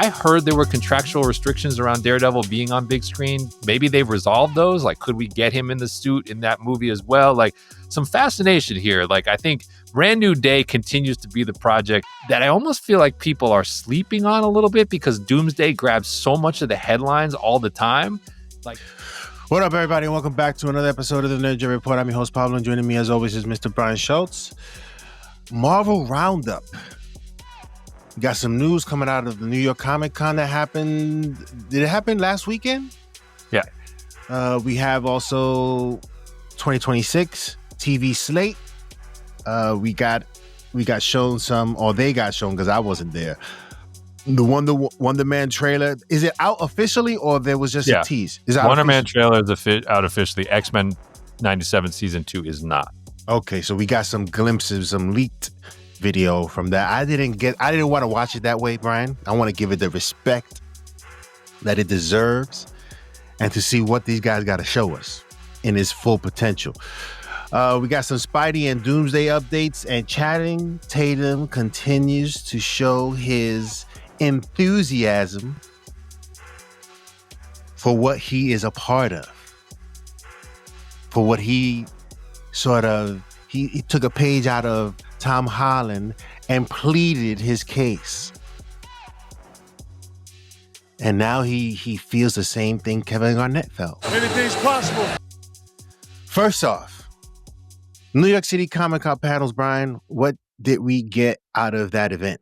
I heard there were contractual restrictions around Daredevil being on big screen. Maybe they've resolved those. Like, could we get him in the suit in that movie as well? Like, some fascination here. Like, I think Brand New Day continues to be the project that I almost feel like people are sleeping on a little bit because Doomsday grabs so much of the headlines all the time. Like, what up, everybody, and welcome back to another episode of the Nerd Jet Report. I'm your host, Pablo, and joining me, as always, is Mr. Brian Schultz. Marvel Roundup. We got some news coming out of the New York Comic Con that happened. Did it happen last weekend? Yeah. We have also 2026 TV slate. We got shown some, or they got shown because I wasn't there. The Wonder Man trailer. Is it out officially, or there was just a tease? Is it Wonder Man trailer is out officially. X-Men 97 season 2 is not. Okay, so we got some glimpses, some leaked video from that. I didn't want to watch it that way, Brian. I want to give it the respect that it deserves and to see what these guys got to show us in its full potential. We got some Spidey and Doomsday updates, and Channing Tatum continues to show his enthusiasm for what he is a part of, for what he sort of, he took a page out of Tom Holland and pleaded his case. And now he feels the same thing Kevin Garnett felt. Anything's possible. First off, New York City Comic Con panels, Brian, what did we get out of that event?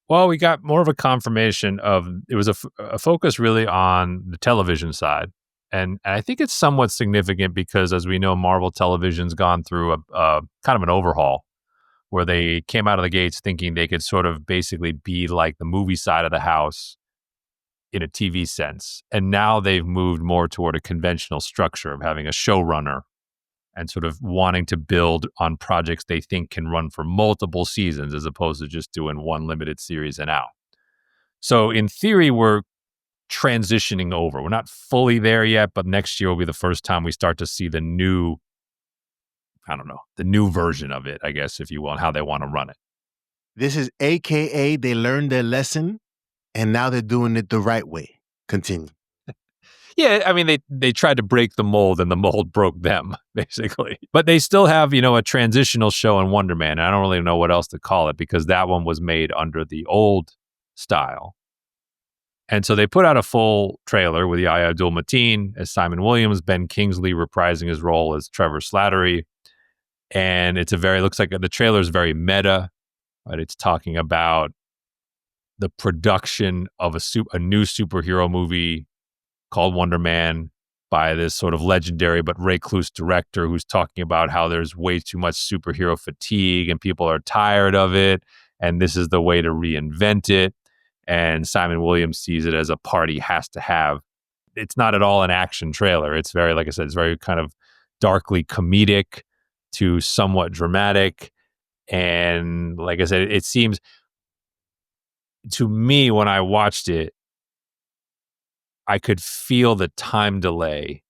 Well, we got more of a confirmation of, it was a focus really on the television side. And I think it's somewhat significant because, as we know, Marvel Television's gone through a kind of an overhaul where they came out of the gates thinking they could sort of basically be like the movie side of the house in a TV sense. And now they've moved more toward a conventional structure of having a showrunner and sort of wanting to build on projects they think can run for multiple seasons as opposed to just doing one limited series and out. So in theory, we're transitioning over. We're not fully there yet, but next year will be the first time we start to see the new version of it, I guess, if you will, and how they want to run it. This is AKA they learned their lesson and now they're doing it the right way. Continue. Yeah, I mean, they tried to break the mold and the mold broke them, basically. But they still have, a transitional show in Wonder Man. And I don't really know what else to call it because that one was made under the old style. And so they put out a full trailer with Yahya Abdul-Mateen as Simon Williams, Ben Kingsley reprising his role as Trevor Slattery. And looks like the trailer is very meta, right? It's talking about the production of a new superhero movie called Wonder Man by this sort of legendary but recluse director who's talking about how there's way too much superhero fatigue and people are tired of it. And this is the way to reinvent it. And Simon Williams sees it as a party has to have. It's not at all an action trailer. It's very, like I said, it's very kind of darkly comedic to somewhat dramatic. And like I said, it seems to me when I watched it, I could feel the time delay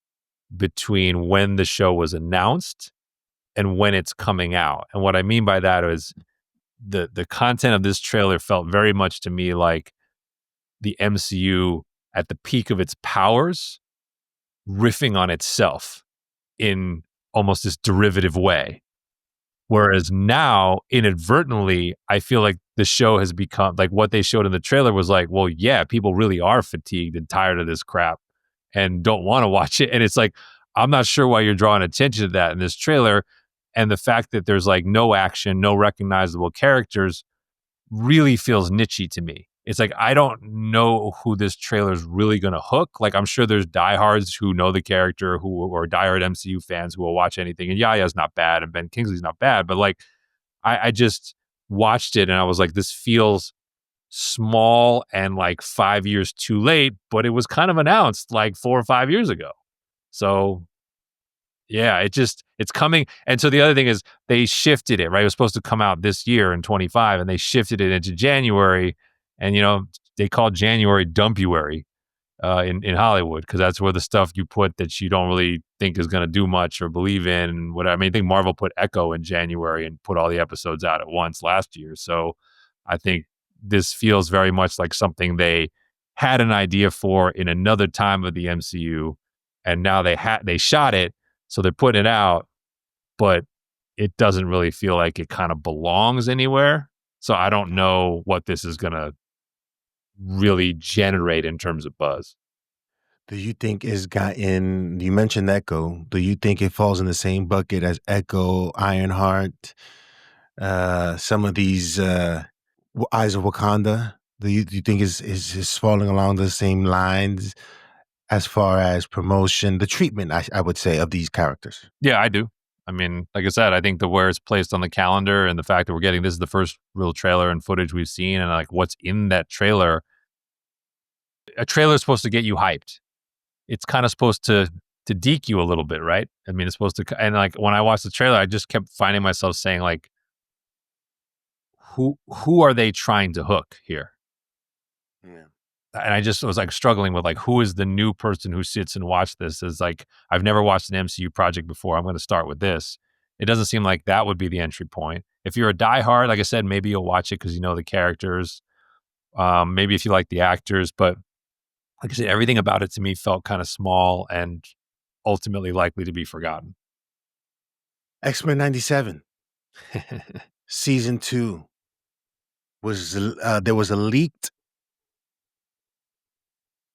between when the show was announced and when it's coming out. And what I mean by that is the content of this trailer felt very much to me like the MCU at the peak of its powers, riffing on itself in almost this derivative way. Whereas now, inadvertently, I feel like the show has become, like what they showed in the trailer was like, well, yeah, people really are fatigued and tired of this crap and don't want to watch it. And it's like, I'm not sure why you're drawing attention to that in this trailer. And the fact that there's like no action, no recognizable characters really feels niche-y to me. It's like, I don't know who this trailer is really going to hook. Like, I'm sure there's diehards who know the character, who are diehard MCU fans who will watch anything. And Yaya's not bad and Ben Kingsley's not bad. But like, I just watched it and I was like, this feels small and like 5 years too late. But it was kind of announced like 4 or 5 years ago. So yeah, it's coming. And so the other thing is they shifted it, right? It was supposed to come out this year in 25 and they shifted it into January. And, they call January Dumpuary in Hollywood because that's where the stuff you put that you don't really think is going to do much or believe in. And whatever. I mean, I think Marvel put Echo in January and put all the episodes out at once last year. So I think this feels very much like something they had an idea for in another time of the MCU, and now they shot it, so they're putting it out, but it doesn't really feel like it kind of belongs anywhere. So I don't know what this is gonna really generate in terms of buzz. Do you think it's gotten? You mentioned Echo. Do you think it falls in the same bucket as Echo, Ironheart, some of these Eyes of Wakanda? Do you think is falling along the same lines as far as promotion, the treatment, I would say, of these characters? Yeah, I do. I mean, like I said, I think the where it's placed on the calendar and the fact that we're getting this is the first real trailer and footage we've seen, and like what's in that trailer. A trailer is supposed to get you hyped. It's kind of supposed to deke you a little bit, right? I mean, it's supposed to, and like when I watched the trailer, I just kept finding myself saying like, who are they trying to hook here? Yeah. And I just was like struggling with like, who is the new person who sits and watch this? Is like, I've never watched an MCU project before. I'm going to start with this. It doesn't seem like that would be the entry point. If you're a diehard, like I said, maybe you'll watch it because you know the characters. Maybe if you like the actors, but like I said, everything about it to me felt kind of small and ultimately likely to be forgotten. X-Men 97 season 2 was there was a leaked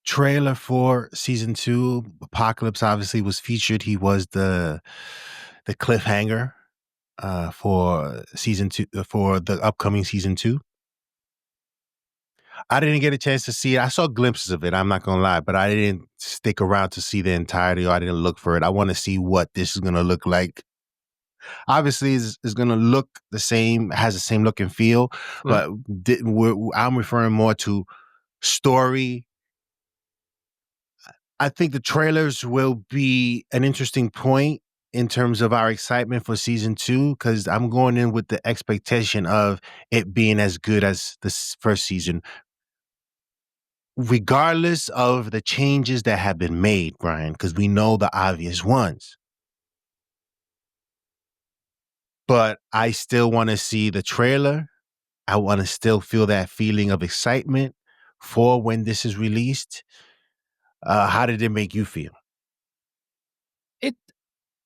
trailer for season 2. Apocalypse obviously was featured. He was the cliffhanger for season 2, for the upcoming season 2. I didn't get a chance to see it. I saw glimpses of it, I'm not gonna lie, but I didn't stick around to see the entirety, or I didn't look for it. I want to see what this is gonna look like. Obviously, is gonna look the same, has the same look and feel, but I'm referring more to story. I think the trailers will be an interesting point in terms of our excitement for season 2, because I'm going in with the expectation of it being as good as the first season, regardless of the changes that have been made, Brian, because we know the obvious ones. But I still want to see the trailer. I want to still feel that feeling of excitement for when this is released. How did it make you feel? It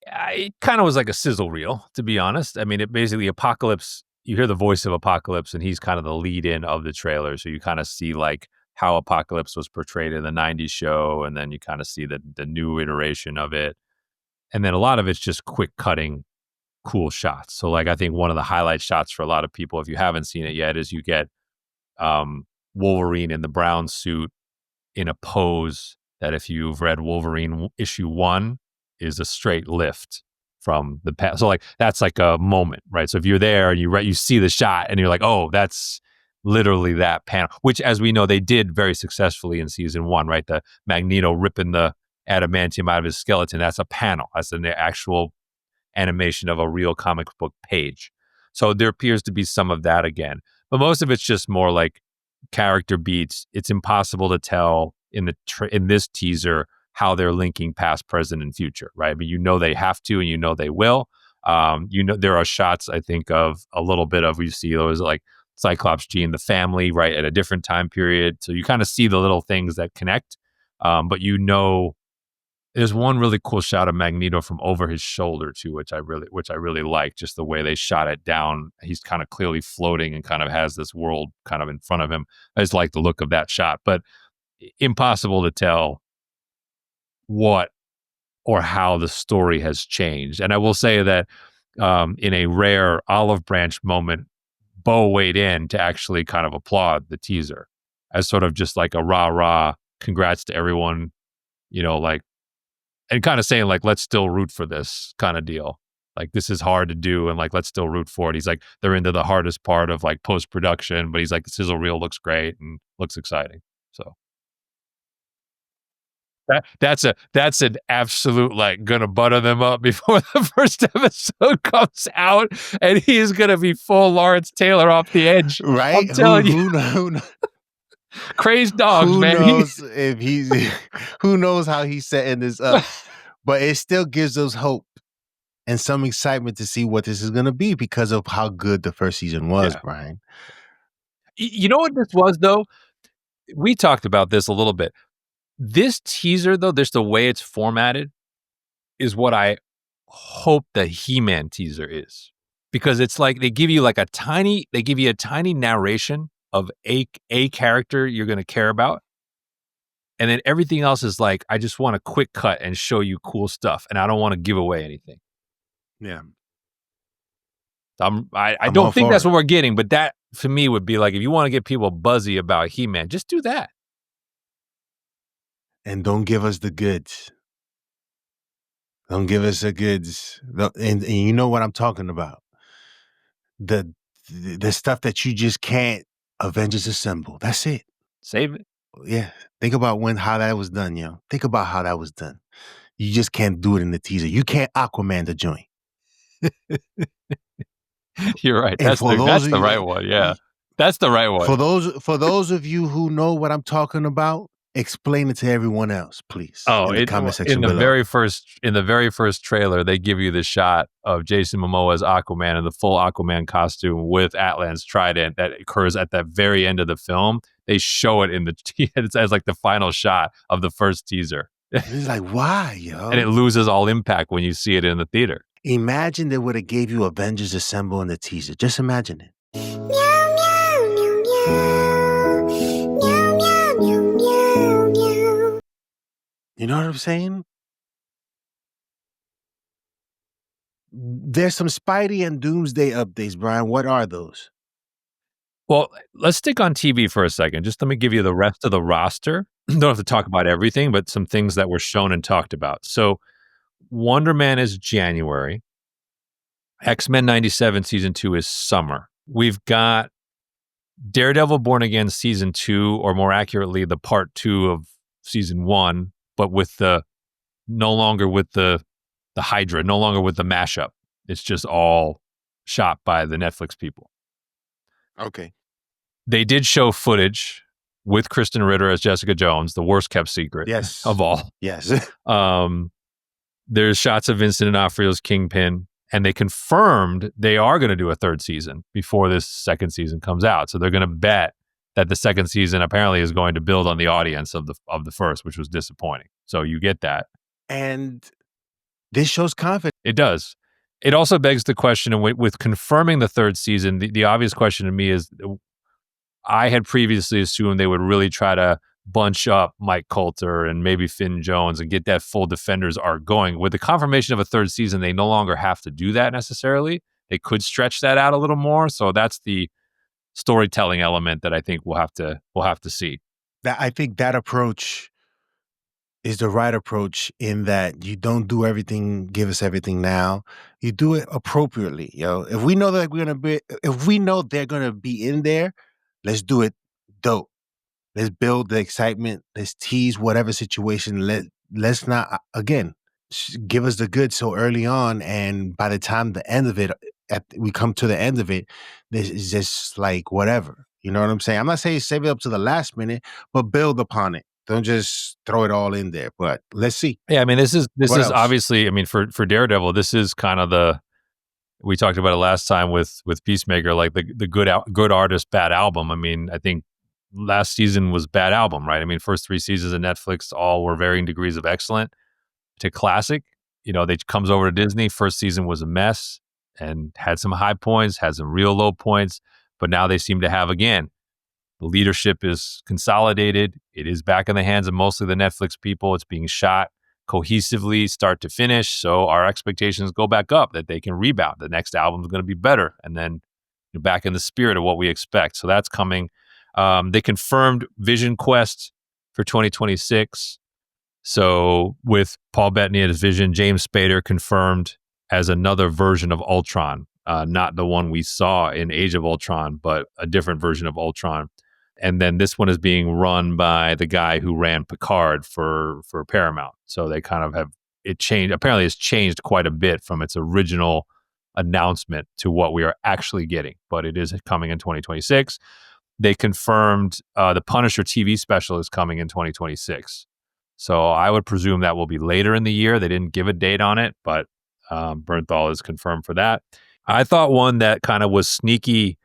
it kind of was like a sizzle reel, to be honest. I mean, it basically Apocalypse. You hear the voice of Apocalypse, and he's kind of the lead-in of the trailer. So you kind of see like how Apocalypse was portrayed in the '90s show, and then you kind of see the new iteration of it. And then a lot of it's just quick cutting, cool shots. So like I think one of the highlight shots for a lot of people, if you haven't seen it yet, is you get Wolverine in the brown suit in a pose that if you've read Wolverine issue 1 is a straight lift from the past. So like that's like a moment, right? So if you're there and you see the shot and you're like, oh, that's literally that panel, which as we know they did very successfully in season 1, right? The Magneto ripping the adamantium out of his skeleton. That's a panel. That's an actual animation of a real comic book page. So there appears to be some of that again, but most of it's just more like character beats. It's impossible to tell in this teaser how they're linking past, present, and future, right? I mean, you know they have to, and you know they will. You know there are shots I think of a little bit of, we see those like Cyclops, Jean, the family, right, at a different time period. So you kind of see the little things that connect, but you know. There's one really cool shot of Magneto from over his shoulder too, which I really like. Just the way they shot it down. He's kind of clearly floating and kind of has this world kind of in front of him. I just like the look of that shot, but impossible to tell what or how the story has changed. And I will say that in a rare olive branch moment, Bo weighed in to actually kind of applaud the teaser as sort of just like a rah, congrats to everyone, you know, like, and kind of saying like, let's still root for this kind of deal. Like this is hard to do, and like let's still root for it. He's like, they're into the hardest part of like post production, but he's like, the sizzle reel looks great and looks exciting. So that's an absolute like gonna butter them up before the first episode comes out, and he's gonna be full Lawrence Taylor off the edge. Right? I'm telling you, crazed dogs, who man. knows if he's who knows how he's setting this up, but it still gives us hope and some excitement to see what this is going to be because of how good the first season was, Yeah. Brian. You know what this was, though? We talked about this a little bit. This teaser, though, just the way it's formatted, is what I hope the He-Man teaser is. Because it's like they give you a tiny narration of a character you're going to care about. And then everything else is like, I just want a quick cut and show you cool stuff. And I don't want to give away anything. Yeah. I don't think that's what we're getting, but that to me would be like, if you want to get people buzzy about He-Man, just do that. And don't give us the goods. Don't give us the goods. And you know what I'm talking about. The stuff that you just can't Avengers Assemble. That's it. Save it. Yeah. Think about how that was done, yo. Think about how that was done. You just can't do it in the teaser. You can't Aquaman the joint. You're right. That's the right one. Yeah. That's the right one. For those of you who know what I'm talking about, explain it to everyone else, please. In the comment section below. In the very first trailer, they give you the shot of Jason Momoa as Aquaman in the full Aquaman costume with Atlan's trident that occurs at the very end of the film. They show it as like the final shot of the first teaser. It's like, why, yo? And it loses all impact when you see it in the theater. Imagine they would have gave you Avengers Assemble in the teaser. Just imagine it. Meow, meow, meow, meow. Meow, meow, meow, meow, meow. You know what I'm saying? There's some Spidey and Doomsday updates, Brian. What are those? Well, let's stick on TV for a second. Just let me give you the rest of the roster. Don't have to talk about everything, but some things that were shown and talked about. So Wonder Man is January. X-Men 97 Season 2 is summer. We've got Daredevil Born Again Season 2, or more accurately, the Part 2 of Season 1, but no longer with the Hydra, no longer with the mashup. It's just all shot by the Netflix people. Okay. They did show footage with Kristen Ritter as Jessica Jones, the worst kept secret of all. Yes. There's shots of Vincent D'Onofrio's Kingpin, and they confirmed they are going to do a third season before this second season comes out. So they're going to bet that the second season apparently is going to build on the audience of the first, which was disappointing. So you get that. And this shows confidence. It does. It also begs the question, and with confirming the third season, the obvious question to me is, I had previously assumed they would really try to bunch up Mike Coulter and maybe Finn Jones and get that full Defenders arc going. With the confirmation of a third season, they no longer have to do that necessarily. They could stretch that out a little more. So that's the storytelling element that I think we'll have to see. I think that approach is the right approach, in that you don't do everything, give us everything now. You do it appropriately, yo. If we know they're gonna be in there, let's do it dope. Let's build the excitement. Let's tease whatever situation. Let's not, again, give us the good so early on, and by the time the end of it, we come to the end of it, this is just like whatever. You know what I'm saying? I'm not saying save it up to the last minute, but build upon it. Don't just throw it all in there. But let's see. Yeah, I mean, this is obviously, I mean, for Daredevil, this is kind of we talked about it last time with Peacemaker, like the good artist, bad album. I mean, I think last season was bad album, right? I mean, first 3 seasons of Netflix all were varying degrees of excellent to classic. You know, they comes over to Disney. First season was a mess and had some high points, had some real low points, but now they seem to have, again, the leadership is consolidated. It is back in the hands of mostly the Netflix people. It's being shot cohesively, start to finish. So our expectations go back up that they can rebound. The next album is going to be better, and then you're back in the spirit of what we expect. So that's coming. They confirmed Vision Quest for 2026. So with Paul Bettany as Vision, James Spader confirmed as another version of Ultron, not the one we saw in Age of Ultron, but a different version of Ultron. And then this one is being run by the guy who ran Picard for Paramount. So they kind of have it changed. Apparently, it's changed quite a bit from its original announcement to what we are actually getting. But it is coming in 2026. They confirmed the Punisher TV special is coming in 2026. So I would presume that will be later in the year. They didn't give a date on it, but Bernthal is confirmed for that. I thought one that kind of was sneaky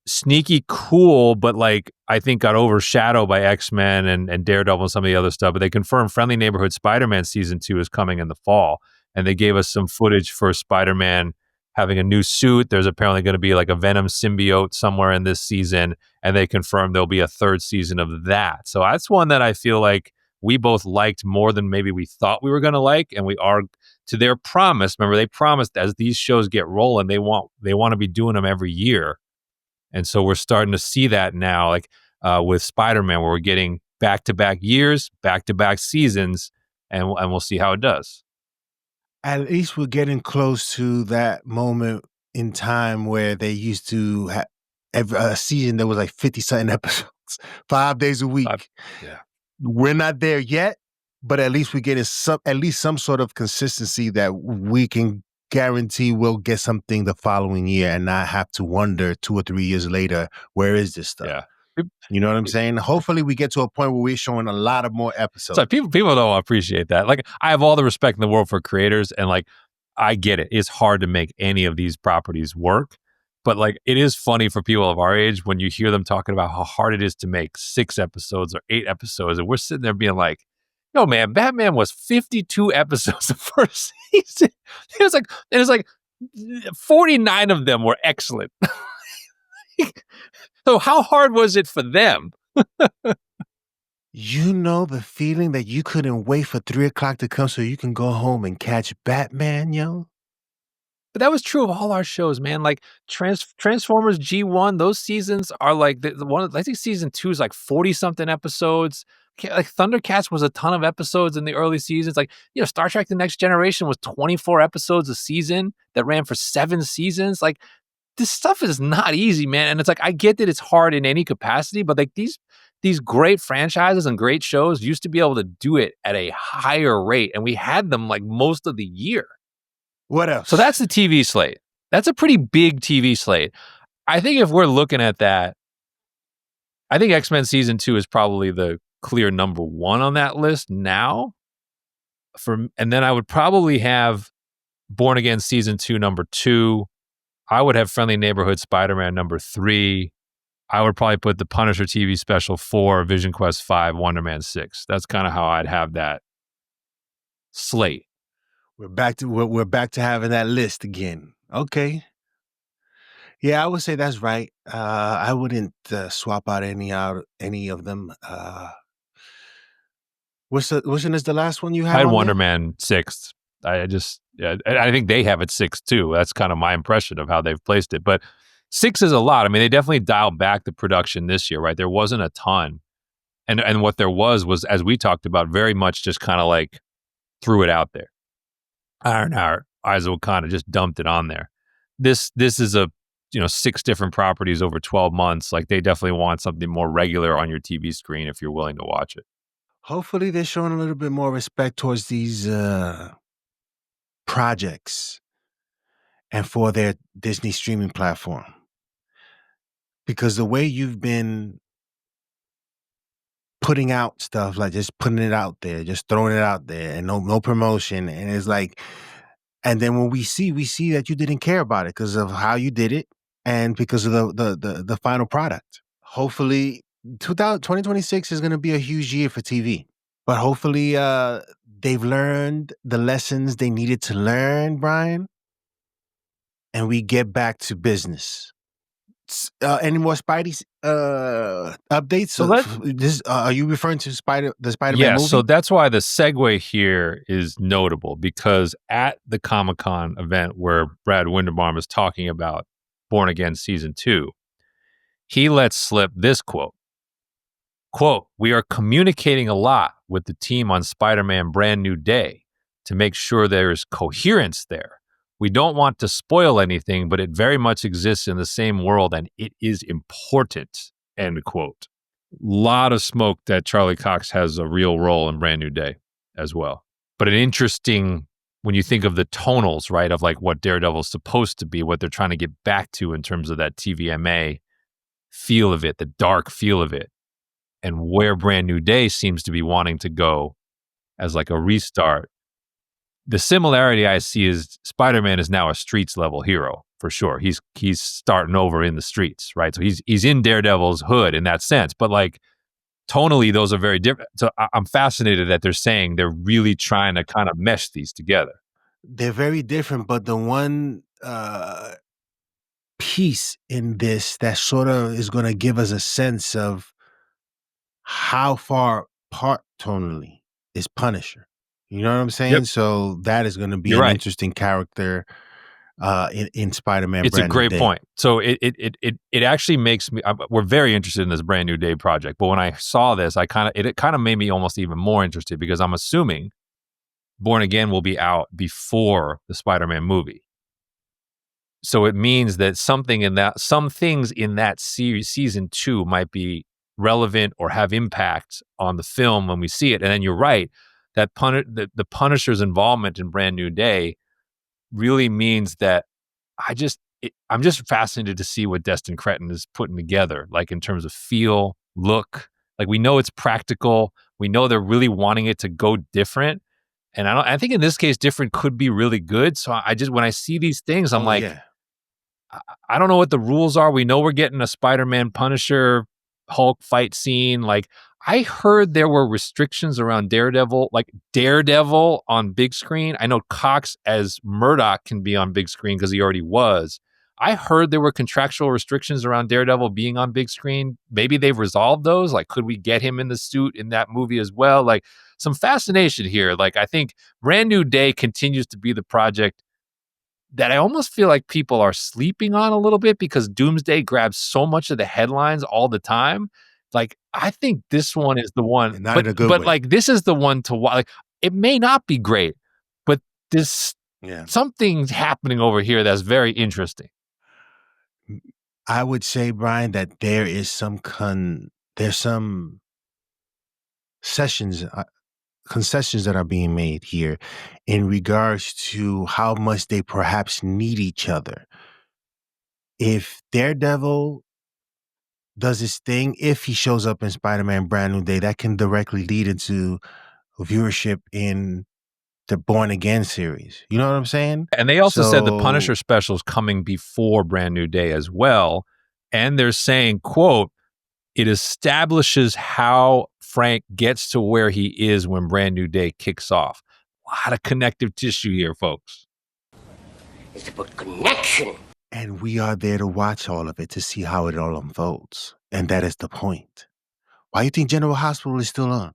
sneaky cool, but like I think got overshadowed by X-Men and Daredevil and some of the other stuff. But they confirmed Friendly Neighborhood Spider-Man season 2 is coming in the fall. And they gave us some footage for Spider-Man having a new suit. There's apparently going to be like a Venom symbiote somewhere in this season. And they confirmed there'll be a third season of that. So that's one that I feel like we both liked more than maybe we thought we were going to like. And we are, to their promise, remember they promised as these shows get rolling, they want to be doing them every year. And so we're starting to see that now, like with Spider-Man, where we're getting back-to-back years, back-to-back seasons, and we'll see how it does. At least we're getting close to that moment in time where they used to have a season that was like 50-something episodes, 5 days a week. Yeah. We're not there yet, but at least we're getting at least some sort of consistency that we can guarantee we'll get something the following year and not have to wonder 2 or 3 years later, where is this stuff? Yeah. You know what I'm saying? Hopefully we get to a point where we're showing a lot of more episodes. So people don't appreciate that. Like I have all the respect in the world for creators, and like I get it. It's hard to make any of these properties work. But like it is funny for people of our age when you hear them talking about how hard it is to make 6 episodes or 8 episodes. And we're sitting there being like, no, man, Batman was 52 episodes the first season. It was like 49 of them were excellent. So how hard was it for them? You know the feeling that you couldn't wait for 3 o'clock to come so you can go home and catch Batman, yo? But that was true of all our shows, man. Like Transformers G1, those seasons are like the one. I think season 2 is like 40-something episodes. Like Thundercats was a ton of episodes in the early seasons. Like, you know, Star Trek The Next Generation was 24 episodes a season that ran for 7 seasons. Like, this stuff is not easy, man. And it's like, I get that it's hard in any capacity, but like these great franchises and great shows used to be able to do it at a higher rate. And we had them like most of the year. What else? So that's the TV slate. That's a pretty big TV slate. I think if we're looking at that, I think X-Men season 2 is probably the clear number 1 on that list now. And then I would probably have Born Again season 2 number 2. I would have Friendly Neighborhood Spider-Man number 3. I would probably put the Punisher TV special 4, Vision Quest 5, Wonder Man 6. That's kind of how I'd have that slate. We're back to having that list again. Okay. Yeah, I would say that's right. I wouldn't swap out any of them. Which one is the last one you had? I had on Wonder there? Man 6th. I think they have it 6 too. That's kind of my impression of how they've placed it. But 6 is a lot. I mean, they definitely dialed back the production this year, right? There wasn't a ton. And what there was, as we talked about, very much just kind of like threw it out there. Ironheart, Eyes of Wakanda just dumped it on there. This is a 6 different properties over 12 months. Like they definitely want something more regular on your TV screen if you're willing to watch it. Hopefully they're showing a little bit more respect towards these projects and for their Disney streaming platform. Because the way you've been putting out stuff, like just putting it out there, just throwing it out there and no promotion. And it's like, and then when we see that you didn't care about it because of how you did it and because of the final product. Hopefully 2026 is going to be a huge year for TV, but hopefully they've learned the lessons they needed to learn, Brian, and we get back to business. Any more Spidey updates? So are you referring to the Spider-Man movie? Yeah, so that's why the segue here is notable, because at the Comic-Con event where Brad Winderbaum is talking about Born Again Season 2, he lets slip this quote. Quote, "We are communicating a lot with the team on Spider-Man Brand New Day to make sure there is coherence there. We don't want to spoil anything, but it very much exists in the same world and it is important," end quote. Lot of smoke that Charlie Cox has a real role in Brand New Day as well. But an interesting, when you think of the tonals, right, of like what Daredevil is supposed to be, what they're trying to get back to in terms of that TVMA feel of it, the dark feel of it, and where Brand New Day seems to be wanting to go as like a restart. The similarity I see is Spider-Man is now a streets level hero. for sure. He's starting over in the streets, right? So he's in Daredevil's hood in that sense. But like tonally, those are very different. So I'm fascinated that they're saying they're really trying to kind of mesh these together. They're very different, but the one piece in this that sort of is going to give us a sense of how far apart tonally is Punisher. You know what I'm saying? Yep. So that is going to be You're an right. interesting character in Spider-Man. It's a Brand New great Day. point. So it actually makes me. We're very interested in this Brand New Day project, but when I saw this, it kind of made me almost even more interested because I'm assuming Born Again will be out before the Spider-Man movie. So it means that some things in that series, season 2, might be relevant or have impact on the film when we see it. And then you're right that the Punisher's involvement in Brand New Day really means that I'm just fascinated to see what Destin Cretton is putting together, like in terms of feel, look. Like we know it's practical. We know they're really wanting it to go different. And I think in this case, different could be really good. So when I see these things, I'm like, yeah. I don't know what the rules are. We know we're getting a Spider-Man Punisher Hulk fight scene. Like I heard there were restrictions around Daredevil, like Daredevil on big screen. I know Cox as Murdoch can be on big screen because he already was. I heard there were contractual restrictions around Daredevil being on big screen. Maybe they've resolved those. Like, could we get him in the suit in that movie as well? Like some fascination here. Like I think Brand New Day continues to be the project that I almost feel like people are sleeping on a little bit because Doomsday grabs so much of the headlines all the time. Like, I think this one is the one, And not in a good way. like this is the one to watch. Like, it may not be great, but something's happening over here that's very interesting. I would say, Brian, that there is there's some concessions that are being made here in regards to how much they perhaps need each other. If Daredevil does his thing, if he shows up in Spider-Man Brand New Day, that can directly lead into viewership in the Born Again series. You know what I'm saying? And they also said the Punisher special is coming before Brand New Day as well. And they're saying, quote, it establishes how Frank gets to where he is when Brand New Day kicks off. A lot of connective tissue here, folks. It's about connection. And we are there to watch all of it, to see how it all unfolds. And that is the point. Why do you think General Hospital is still on?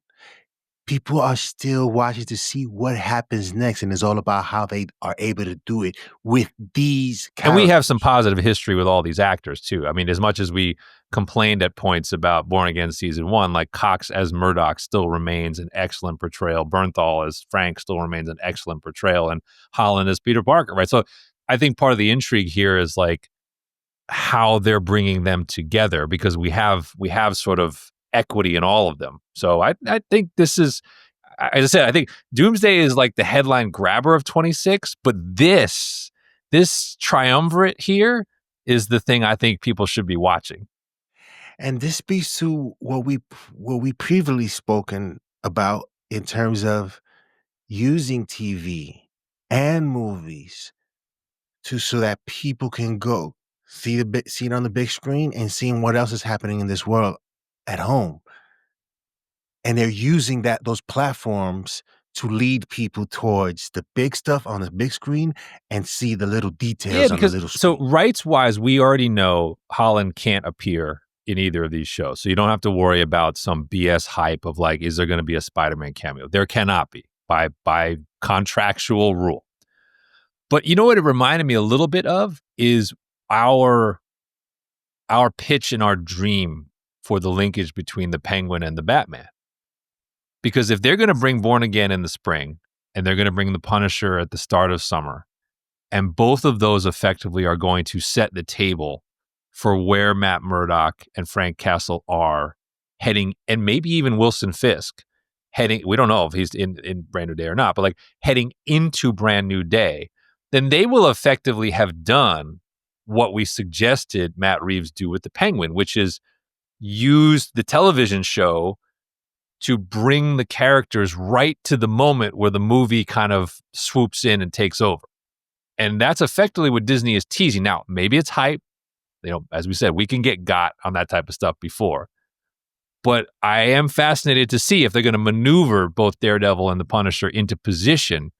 People are still watching to see what happens next, and it's all about how they are able to do it with these characters. And we have some positive history with all these actors, too. I mean, as much as we complained at points about Born Again Season 1, like Cox as Murdoch still remains an excellent portrayal. Bernthal as Frank still remains an excellent portrayal, and Holland as Peter Parker, right? So I think part of the intrigue here is like how they're bringing them together because we have sort of equity in all of them. So I think this is, as I said, I think Doomsday is like the headline grabber of 26, but this triumvirate here is the thing I think people should be watching. And this speaks to what we previously spoken about in terms of using TV and movies so that people can go see it on the big screen and seeing what else is happening in this world at home. And they're using those platforms to lead people towards the big stuff on the big screen and see the little details on the little screen. So rights-wise, we already know Holland can't appear in either of these shows. So you don't have to worry about some BS hype of like, is there going to be a Spider-Man cameo? There cannot be by contractual rule. But you know what it reminded me a little bit of is our pitch and our dream for the linkage between the Penguin and the Batman. Because if they're going to bring Born Again in the spring and they're going to bring the Punisher at the start of summer, and both of those effectively are going to set the table for where Matt Murdock and Frank Castle are heading, and maybe even Wilson Fisk heading, we don't know if he's in Brand New Day or not, but like heading into Brand New Day, then they will effectively have done what we suggested Matt Reeves do with the Penguin, which is use the television show to bring the characters right to the moment where the movie kind of swoops in and takes over. And that's effectively what Disney is teasing. Now, maybe it's hype. As we said, we can get got on that type of stuff before. But I am fascinated to see if they're going to maneuver both Daredevil and the Punisher into position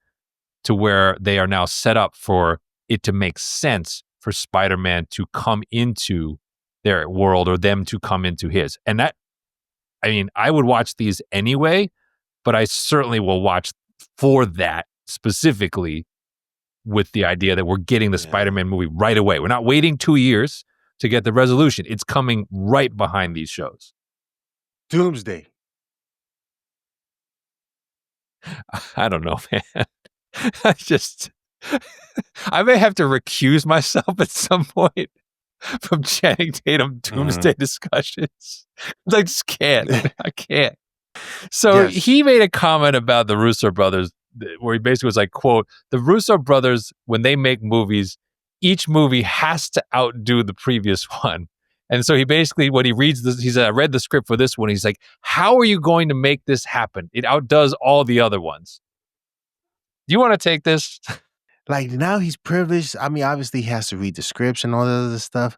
to where they are now set up for it to make sense for Spider-Man to come into their world or them to come into his. And that, I would watch these anyway, but I certainly will watch for that specifically with the idea that we're getting the Spider-Man movie right away. We're not waiting 2 years to get the resolution. It's coming right behind these shows. Doomsday. I don't know, man. I may have to recuse myself at some point from Channing Tatum Doomsday discussions. I just can't. I can't. So he made a comment about the Russo brothers where he basically was like, quote, the Russo brothers, when they make movies, each movie has to outdo the previous one. And so he basically, when he reads this, he said, I read the script for this one. He's like, how are you going to make this happen? It outdoes all the other ones. Do you want to take this? Like, now he's privileged. Obviously he has to read the scripts and all that other stuff.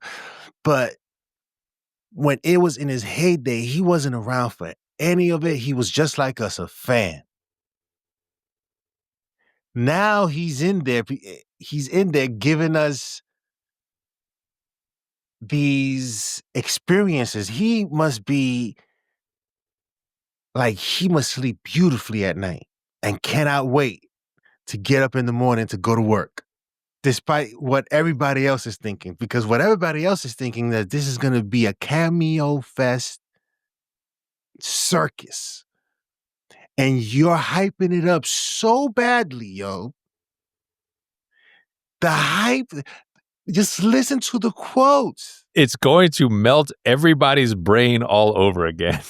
But when it was in his heyday, he wasn't around for any of it. He was just like us, a fan. Now he's in there. He's in there giving us these experiences. He must sleep beautifully at night and cannot wait to get up in the morning to go to work, despite what everybody else is thinking. Because what everybody else is thinking that this is going to be a cameo fest circus. And you're hyping it up so badly, yo. The hype, just listen to the quotes. It's going to melt everybody's brain all over again.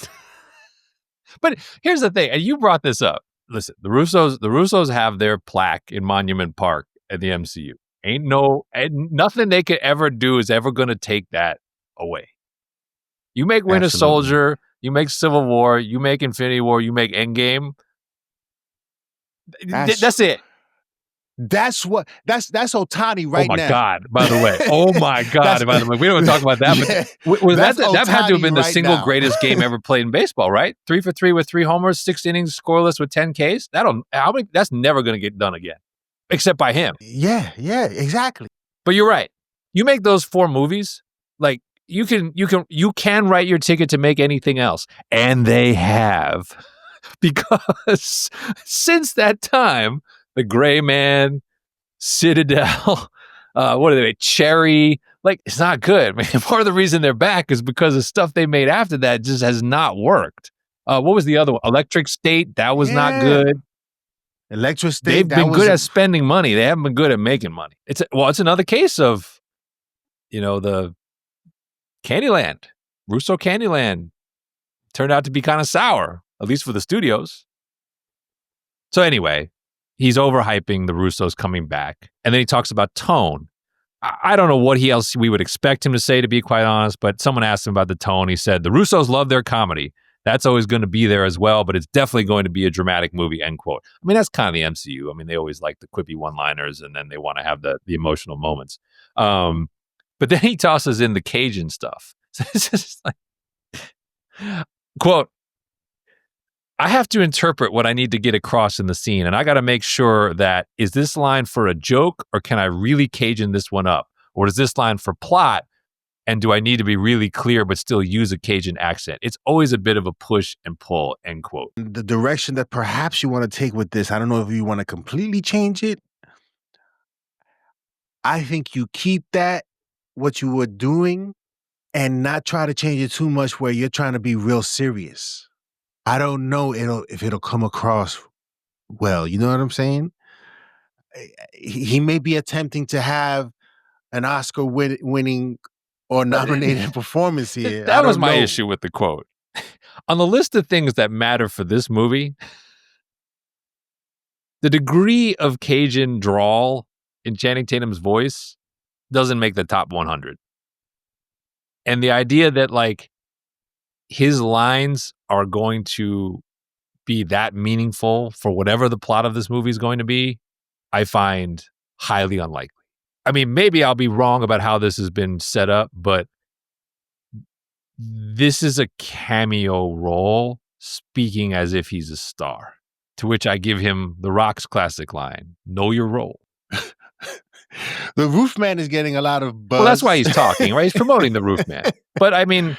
But here's the thing, and you brought this up. Listen, the Russos have their plaque in Monument Park at the MCU. Nothing they could ever do is ever going to take that away. You make Winter Soldier, you make Civil War, you make Infinity War, you make Endgame. That's it. That's Otani right now. Oh my God! By the way, by the way, we don't want to talk about that. But that had to have been the single greatest game ever played in baseball, right? 3 for 3 with 3 homers, 6 innings, scoreless with 10 Ks. That's never going to get done again, except by him. Yeah, exactly. But you're right. You make those 4 movies, like you can write your ticket to make anything else, and they have, because since that time. The Gray Man, Citadel, what are they? Cherry. Like, it's not good. Man, part of the reason they're back is because of stuff they made after that just has not worked. What was the other one? Electric State. That was not good. Electric State. They've been good at spending money. They haven't been good at making money. It's another case of, the Candyland. Russo Candyland turned out to be kind of sour, at least for the studios. So anyway, he's overhyping the Russos coming back. And then he talks about tone. I don't know what else we would expect him to say, to be quite honest, but someone asked him about the tone. He said, the Russos love their comedy. That's always going to be there as well, but it's definitely going to be a dramatic movie, end quote. That's kind of the MCU. They always like the quippy one-liners, and then they want to have the emotional moments. But then he tosses in the Cajun stuff. So it's just like, quote, I have to interpret what I need to get across in the scene, and I got to make sure that, is this line for a joke, or can I really Cajun this one up? Or is this line for plot, and do I need to be really clear but still use a Cajun accent? It's always a bit of a push and pull, end quote. The direction that perhaps you want to take with this, I don't know if you want to completely change it. I think you keep that, what you were doing, and not try to change it too much where you're trying to be real serious. I don't know if it'll come across well. You know what I'm saying? He may be attempting to have an Oscar-winning or nominated performance here. That was my issue with the quote. On the list of things that matter for this movie, the degree of Cajun drawl in Channing Tatum's voice doesn't make the top 100. And the idea that, like, his lines are going to be that meaningful for whatever the plot of this movie is going to be, I find highly unlikely. I mean, maybe I'll be wrong about how this has been set up, but this is a cameo role speaking as if he's a star, to which I give him The Rock's classic line, know your role. The Roof Man is getting a lot of buzz. Well, that's why he's talking, right? He's promoting the Roof Man. But I mean,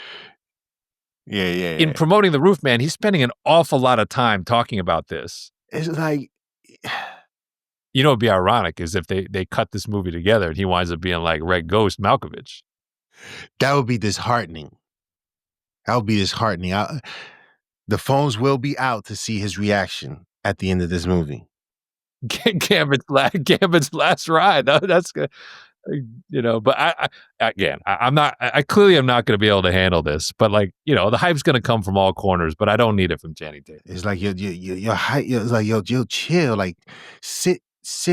in promoting the Roof Man, he's spending an awful lot of time talking about this. It's like, you know, it'd be ironic is if they cut this movie together and he winds up being like Red Ghost Malkovich. That would be disheartening. The phones will be out to see his reaction at the end of this movie. Gambit's last ride. That's good. You know, but I'm not clearly I'm not going to be able to handle this, but like, you know, the hype's going to come from all corners, but I don't need it from Channing Tatum. It's like your hype. It's like, yo, chill, like sit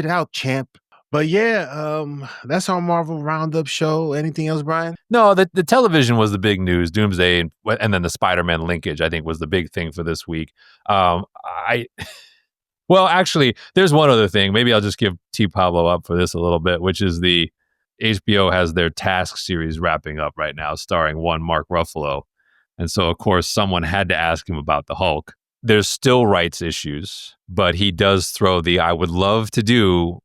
out, champ. But yeah, that's our Marvel Roundup show. Anything else, Brian? No, the television was the big news. Doomsday and then the Spider-Man linkage, I think, was the big thing for this week. Well, actually, there's one other thing. Maybe I'll just give T. Pablo up for this a little bit, which is the HBO has their Task series wrapping up right now, starring one Mark Ruffalo. And so, of course, someone had to ask him about the Hulk. There's still rights issues, but he does throw I would love to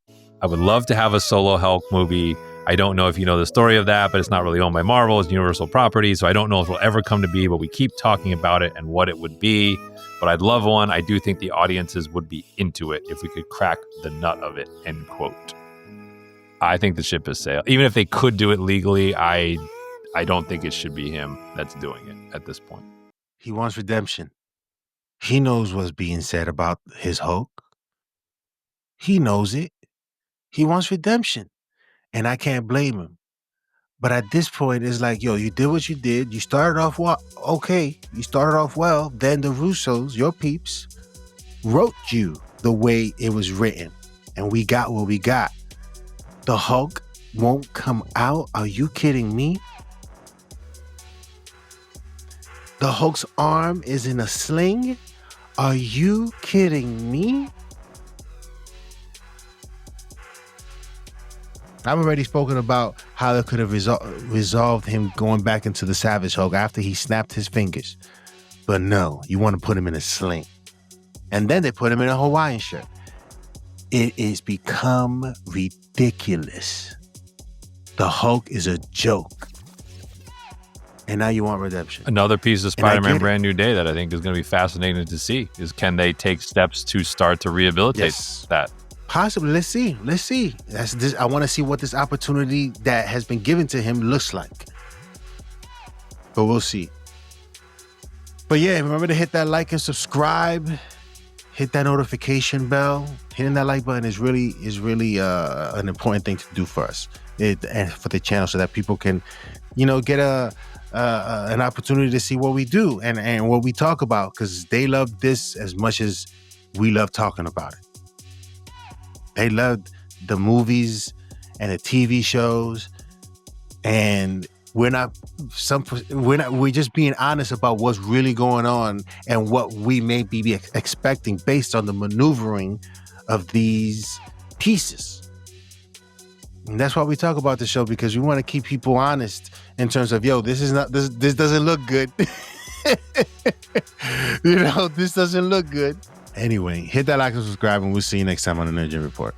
have a solo Hulk movie. I don't know if you know the story of that, but it's not really owned by Marvel. It's Universal property, so I don't know if it'll ever come to be, but we keep talking about it and what it would be. But I'd love one. I do think the audiences would be into it if we could crack the nut of it, end quote. I think the ship has sailed. Even if they could do it legally, I don't think it should be him that's doing it at this point. He wants redemption. He knows what's being said about his Hulk. He knows it. He wants redemption. And I can't blame him. But at this point, it's like, yo, you did what you did. You started off okay. You started off well. Then the Russos, your peeps, wrote you the way it was written. And we got what we got. The Hulk won't come out? Are you kidding me? The Hulk's arm is in a sling? Are you kidding me? I've already spoken about how they could have resolved him going back into the Savage Hulk after he snapped his fingers. But no, you want to put him in a sling. And then they put him in a Hawaiian shirt. It is become ridiculous. The Hulk is a joke. And now you want redemption. Another piece of Spider-Man Brand New Day that I think is going to be fascinating to see is can they take steps to start to rehabilitate that? Possibly. Let's see. I want to see what this opportunity that has been given to him looks like. But we'll see. But yeah, remember to hit that like and subscribe. Hit that notification bell. Hitting that like button is really an important thing to do for us and for the channel, so that people can, get an opportunity to see what we do and what we talk about, because they love this as much as we love talking about it. They love the movies and the TV shows, and we're just being honest about what's really going on and what we may be expecting based on the maneuvering of these pieces. And that's why we talk about the show, because we want to keep people honest in terms of, this doesn't look good. This doesn't look good. Anyway, hit that like and subscribe, and we'll see you next time on the Nerd Gen Report.